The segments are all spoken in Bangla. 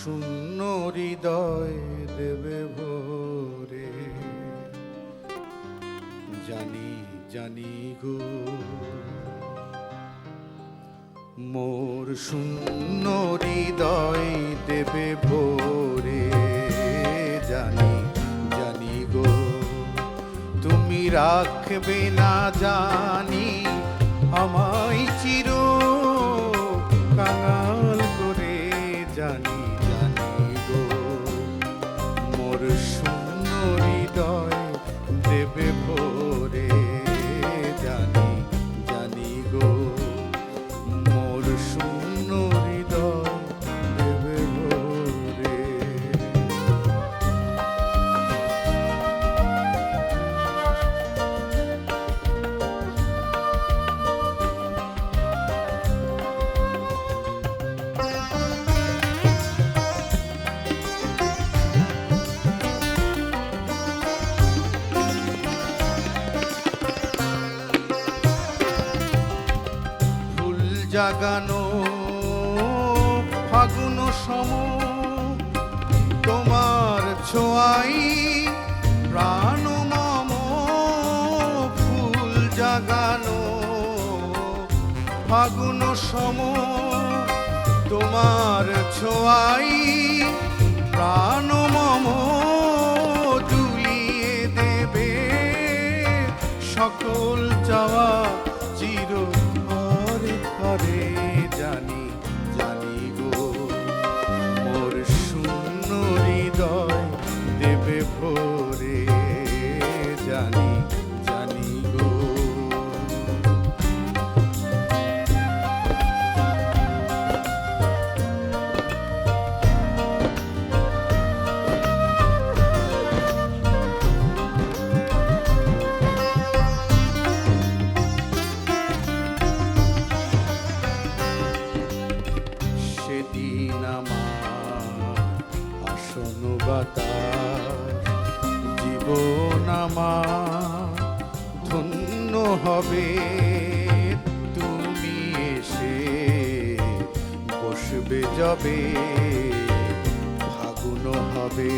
শূন্য হৃদয় দেবে ভরে। জানি জানি গো মোর শূন্য হৃদয় দেবে ভরে। জানি জানি গো তুমি রাখবে না জানি আমায় চির কাঙাল করে। জানি জানি গো মোর শূন্য হৃদয় দেবে ভরে। জানি জানি গো মোর শূন্য হৃদয় দেবে ভরে। জাগানো ফাগুন সম তোমার ছোঁয়াই প্রাণ মম। ফুল জাগানো ফাগুন সম তোমার ছোঁয়াই প্রাণ মম। দুলিয়ে দেবে সকল চাওয়া চির ঘরে। জানি জানি গো মোর শূন্য হৃদয় দেবে ভরে। জানি জানি গো সেদিন আমার আসন বাতাস জীবন আমার ধন্য হবে। তুমি এসে বসবে যবে ফাগুন হবে।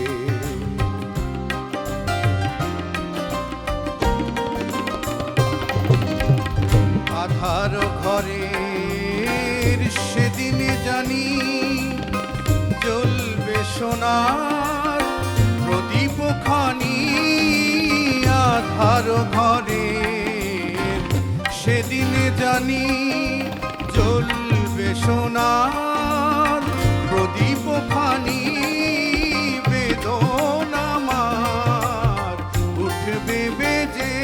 আধার ঘরের সেদিনে জানি জ্বলবে সোনার প্রদীপ খানি। আধার ঘরের সেদিনে জানি জ্বলবে সোনার প্রদীপ খানি। বেদনা আমার উঠবে বেজে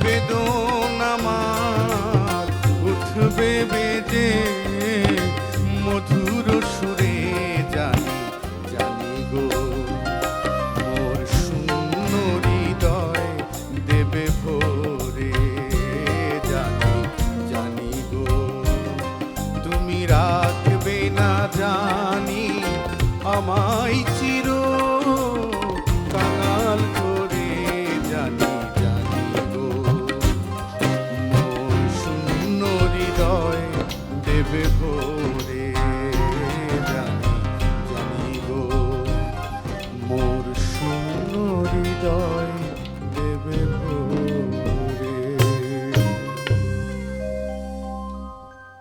বেদনা আমার উঠবে বেজে মধুর সুরে। জানি জানি গো মোর শূন্য হৃদয় দেবে ভরে। জানি জানি গো তুমি রাখবে না জানি আমায় চির কাঙাল করে। জানি জানি গো মোর শূন্য হৃদয় দেবে ভরে। জানি জানি গো মোর শূন্য হৃদয়